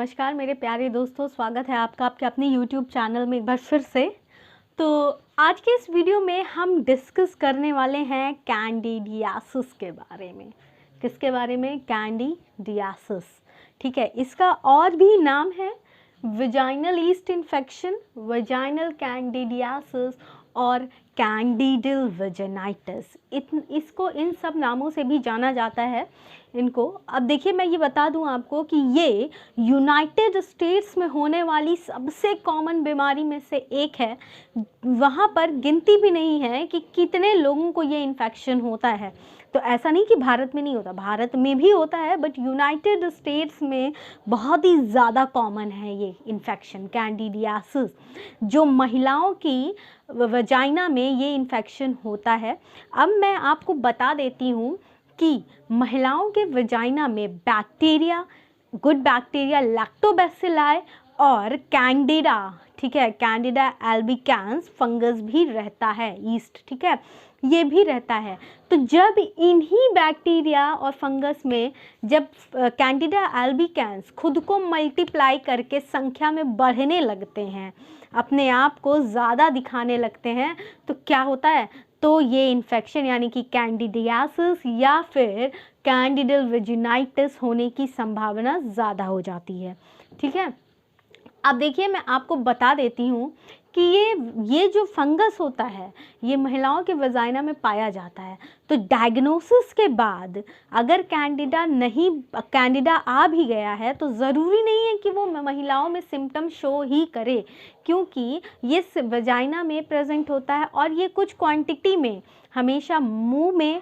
नमस्कार मेरे प्यारे दोस्तों, स्वागत है आपका आपके अपने YouTube चैनल में एक बार फिर से। तो आज के इस वीडियो में हम डिस्कस करने वाले हैं कैंडिडियासिस के बारे में। किसके बारे में? कैंडिडियासिस। ठीक है, इसका और भी नाम है vaginal east infection, vaginal candidiasis और कैंडिडल वेजिनाइटिस। इसको इन सब नामों से भी जाना जाता है इनको। अब देखिए, मैं ये बता दूं आपको कि ये यूनाइटेड स्टेट्स में होने वाली सबसे कॉमन बीमारी में से एक है। वहाँ पर गिनती भी नहीं है कि कितने लोगों को ये इन्फेक्शन होता है। तो ऐसा नहीं कि भारत में नहीं होता, भारत में भी होता है, बट यूनाइटेड स्टेट्स में बहुत ही ज़्यादा कॉमन है ये इन्फेक्शन कैंडिडियासिस, जो महिलाओं की वजाइना में ये इन्फेक्शन होता है। अब मैं आपको बता देती हूँ कि महिलाओं के वजाइना में बैक्टीरिया, गुड बैक्टीरिया, लैक्टोबैसिलाई और कैंडिडा, ठीक है, कैंडिडा एल्बिकैंस फंगस भी रहता है, ईस्ट, ठीक है, ये भी रहता है। तो जब इन्हीं बैक्टीरिया और फंगस में जब कैंडिडा एल्बिकैंस खुद को मल्टीप्लाई करके संख्या में बढ़ने लगते हैं, अपने आप को ज़्यादा दिखाने लगते हैं, तो क्या होता है? तो ये इन्फेक्शन यानी कि कैंडिडियासिस या फिर कैंडिडल वेजिनाइटिस होने की संभावना ज़्यादा हो जाती है। ठीक है, अब देखिए, मैं आपको बता देती हूँ कि ये जो फंगस होता है ये महिलाओं के वजाइना में पाया जाता है। तो डायग्नोसिस के बाद अगर कैंडिडा आ भी गया है तो ज़रूरी नहीं है कि वो महिलाओं में सिम्टम शो ही करे, क्योंकि ये वजाइना में प्रेजेंट होता है और ये कुछ क्वांटिटी में हमेशा मुंह में,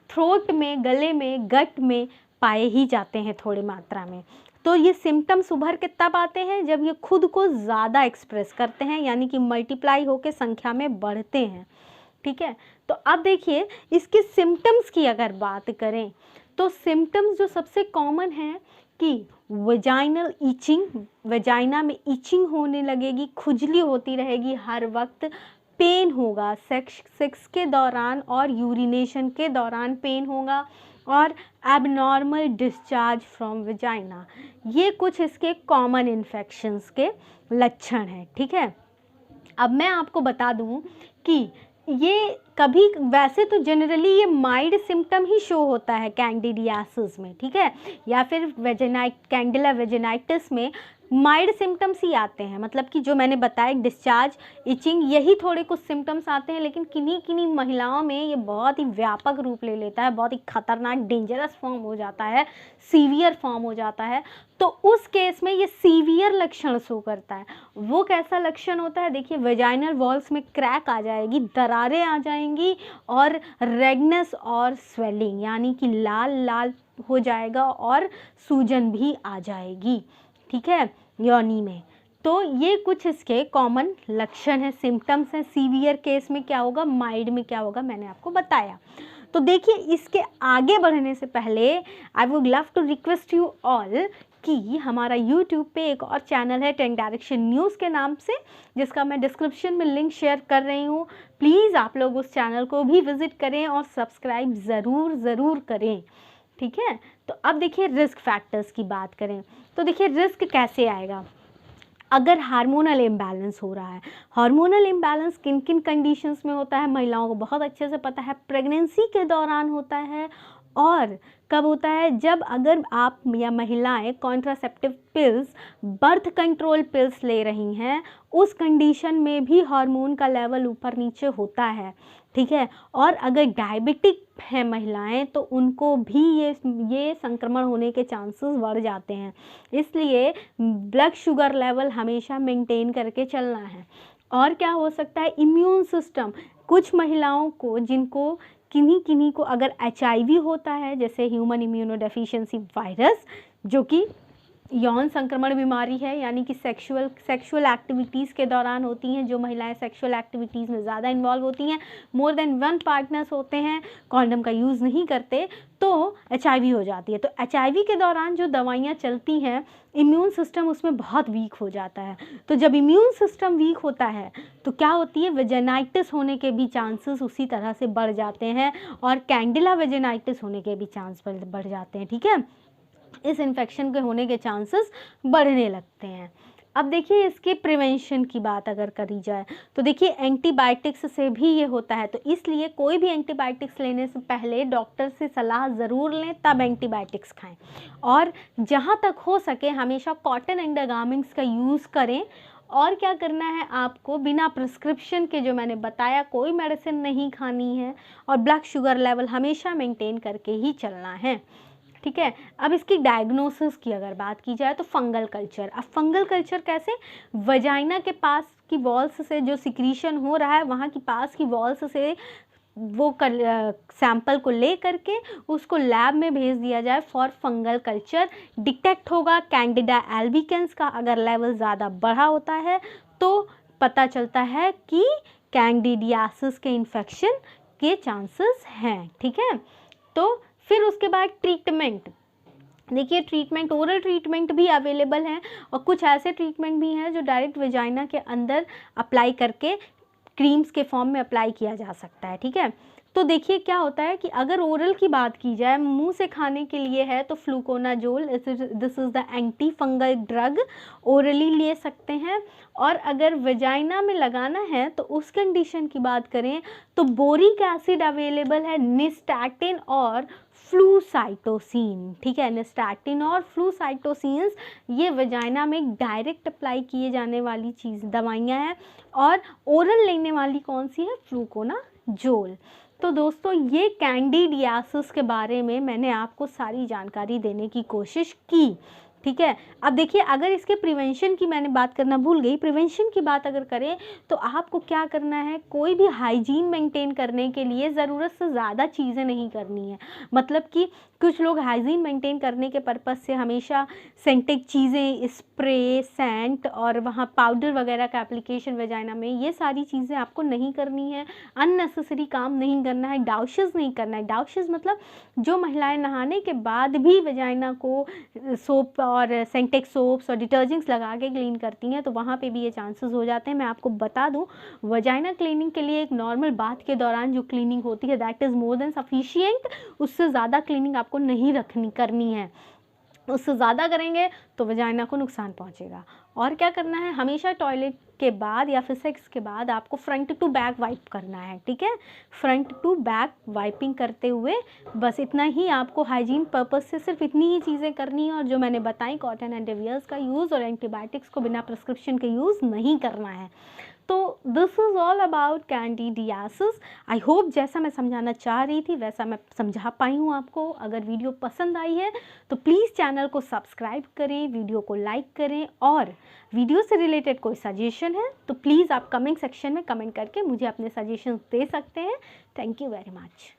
थ्रोट में, गले में, गट में पाए ही जाते हैं थोड़ी मात्रा में। तो ये सिम्टम्स उभर के तब आते हैं जब ये खुद को ज़्यादा एक्सप्रेस करते हैं, यानी कि मल्टीप्लाई होकर संख्या में बढ़ते हैं। ठीक है, तो अब देखिए, इसके सिम्टम्स की अगर बात करें तो सिम्टम्स जो सबसे कॉमन है कि वेजाइनल ईचिंग, वेजाइना में ईचिंग होने लगेगी, खुजली होती रहेगी हर वक्त, पेन होगा, सेक्स के दौरान और यूरिनेशन के दौरान पेन होगा, और एबनॉर्मल डिस्चार्ज फ्रॉम वेजाइना। ये कुछ इसके कॉमन इन्फेक्शंस के लक्षण हैं। ठीक है, अब मैं आपको बता दूं कि ये कभी वैसे तो जनरली ये माइल्ड सिम्टम ही शो होता है कैंडिडियासिस में, ठीक है, या फिर कैंडिला वेजिनाइटिस में माइल्ड सिम्टम्स ही आते हैं, मतलब कि जो मैंने बताया, डिस्चार्ज, इचिंग, यही थोड़े कुछ सिम्टम्स आते हैं। लेकिन किन्हीं किन्हीं महिलाओं में ये बहुत ही व्यापक रूप ले लेता है, बहुत ही खतरनाक, डेंजरस फॉर्म हो जाता है, सीवियर फॉर्म हो जाता है। तो उस केस में ये सीवियर लक्षण शो करता है। वो कैसा लक्षण होता है? देखिए, वेजाइनल वॉल्स में क्रैक आ जाएगी, दरारें आ जाएंगी, और रेडनेस और स्वेलिंग, यानी कि लाल लाल हो जाएगा और सूजन भी आ जाएगी, ठीक है, योनि में। तो ये कुछ इसके कॉमन लक्षण हैं, सिम्टम्स हैं। सीवियर केस में क्या होगा, माइल्ड में क्या होगा, मैंने आपको बताया। तो देखिए, इसके आगे बढ़ने से पहले I would love to request you all कि हमारा YouTube पे एक और चैनल है 10 डायरेक्शन न्यूज़ के नाम से, जिसका मैं डिस्क्रिप्शन में लिंक शेयर कर रही हूँ। प्लीज़ आप लोग उस चैनल को भी विज़िट करें और सब्सक्राइब ज़रूर करें। ठीक है, तो अब देखिए, रिस्क फैक्टर्स की बात करें तो देखिए, रिस्क कैसे आएगा? अगर हार्मोनल इम्बैलेंस हो रहा है। हार्मोनल इम्बैलेंस किन किन कंडीशंस में होता है महिलाओं को बहुत अच्छे से पता है। प्रेगनेंसी के दौरान होता है, और कब होता है? जब अगर आप या महिलाएं contraceptive pills, birth control pills ले रही हैं, उस कंडीशन में भी हार्मोन का लेवल ऊपर नीचे होता है। ठीक है, और अगर डायबिटिक है महिलाएं तो उनको भी ये संक्रमण होने के चांसेस बढ़ जाते हैं। इसलिए ब्लड शुगर लेवल हमेशा मेंटेन करके चलना है। और क्या हो सकता है? इम्यून सिस्टम, कुछ महिलाओं को, जिनको किन्हीं को अगर HIV होता है, जैसे ह्यूमन इम्यूनोडेफिशिएंसी वायरस, जो कि यौन संक्रमण बीमारी है, यानी कि सेक्सुअल एक्टिविटीज़ के दौरान होती हैं। जो महिलाएं सेक्सुअल एक्टिविटीज़ में ज़्यादा इन्वॉल्व होती हैं, मोर देन 1 पार्टनर्स होते हैं, कॉन्डम का यूज़ नहीं करते, तो HIV हो जाती है। तो HIV के दौरान जो दवाइयाँ चलती हैं, इम्यून सिस्टम उसमें बहुत वीक हो जाता है। तो जब इम्यून सिस्टम वीक होता है तो क्या होती है? वेजिनाइटिस होने के भी चांसेस उसी तरह से बढ़ जाते हैं, और कैंडिला वेजिनाइटिस होने के भी चांस बढ़ जाते हैं। ठीक है, इस इन्फेक्शन के होने के चांसेस बढ़ने लगते हैं। अब देखिए इसके प्रिवेंशन की बात अगर करी जाए तो देखिए एंटीबायोटिक्स से भी ये होता है, तो इसलिए कोई भी एंटीबायोटिक्स लेने से पहले डॉक्टर से सलाह ज़रूर लें, तब एंटीबायोटिक्स खाएं। और जहाँ तक हो सके हमेशा कॉटन अंडरगारमेंट्स का यूज़ करें। और क्या करना है आपको, बिना प्रिस्क्रिप्शन के जो मैंने बताया कोई मेडिसिन नहीं खानी है, और ब्लड शुगर लेवल हमेशा मेंटेन करके ही चलना है, ठीक है। अब इसकी डायग्नोसिस की अगर बात की जाए तो फंगल कल्चर। अब फंगल कल्चर कैसे, वजाइना के पास की वॉल्स से जो सिक्रीशन हो रहा है वहाँ की पास की वॉल्स से वो सैंपल को ले करके उसको लैब में भेज दिया जाए फॉर फंगल कल्चर। डिटेक्ट होगा कैंडिडा एल्बिकेंस का, अगर लेवल ज़्यादा बढ़ा होता है तो पता चलता है कि कैंडिडियासिस के इन्फेक्शन के चांसेस हैं, ठीक है। तो फिर उसके बाद ट्रीटमेंट, देखिए ट्रीटमेंट, ओरल ट्रीटमेंट भी अवेलेबल हैं और कुछ ऐसे ट्रीटमेंट भी हैं जो डायरेक्ट वेजाइना के अंदर अप्लाई करके क्रीम्स के फॉर्म में अप्लाई किया जा सकता है, ठीक है। तो देखिए क्या होता है कि अगर ओरल की बात की जाए, मुंह से खाने के लिए है तो fluconazole, this is the anti fungal drug, orally ले सकते हैं। और अगर वेजाइना में लगाना है तो उस कंडीशन की बात करें तो बोरिक एसिड अवेलेबल है, निस्टैटिन और फ्लूसाइटोसिन, ठीक है। निस्टैटिन और फ्लूसाइटोसिन्स ये वेजाइना में डायरेक्ट अप्लाई किए जाने वाली चीज़ दवाइयाँ हैं। और ओरल लेने वाली कौन सी है, फ्लूकोनाजोल। तो दोस्तों ये कैंडिडियासिस के बारे में मैंने आपको सारी जानकारी देने की कोशिश की, ठीक है। अब देखिए अगर इसके प्रिवेंशन की मैंने बात करना भूल गई, प्रिवेंशन की बात अगर करें तो आपको क्या करना है, कोई भी हाइजीन मेंटेन करने के लिए ज़रूरत से ज़्यादा चीज़ें नहीं करनी है। मतलब कि कुछ लोग हाइजीन मेंटेन करने के पर्पज़ से हमेशा सेंटेक चीज़ें, स्प्रे, सेंट और वहाँ पाउडर वगैरह का एप्लीकेशन वेजाइना में, ये सारी चीज़ें आपको नहीं करनी है। अननेसेसरी काम नहीं करना है, डाउशेस नहीं करना है। डाउशेस मतलब जो महिलाएं नहाने के बाद भी वेजाइना को सोप और सेंटेक सोप्स और डिटर्जेंट्स लगा के क्लीन करती हैं, तो वहाँ पे भी ये चांसेस हो जाते हैं। मैं आपको बता दूँ, वजाइना क्लीनिंग के लिए एक नॉर्मल बाथ के दौरान जो क्लीनिंग होती है that is more than sufficient. उससे ज़्यादा क्लीनिंग आपको नहीं करनी है। उससे ज़्यादा करेंगे तो वजाइना को नुकसान पहुंचेगा। और क्या करना है, हमेशा टॉयलेट के बाद या फिर सेक्स के बाद आपको फ्रंट टू बैक वाइप करना है, ठीक है। फ्रंट टू बैक वाइपिंग करते हुए बस इतना ही आपको हाइजीन पर्पस से सिर्फ इतनी ही चीज़ें करनी है। और जो मैंने बताई, कॉटन अंडरवियर्स का यूज़ और एंटीबायोटिक्स को बिना प्रिस्क्रिप्शन के यूज़ नहीं करना है। तो this is all about candidiasis. I hope जैसा मैं समझाना चाह रही थी वैसा मैं समझा पाई हूँ आपको। अगर वीडियो पसंद आई है तो प्लीज़ चैनल को सब्सक्राइब करें, वीडियो को लाइक करें, और वीडियो से रिलेटेड कोई सजेशन है तो प्लीज़ आप कमेंट सेक्शन में कमेंट करके मुझे अपने सजेशंस दे सकते हैं। Thank you very much.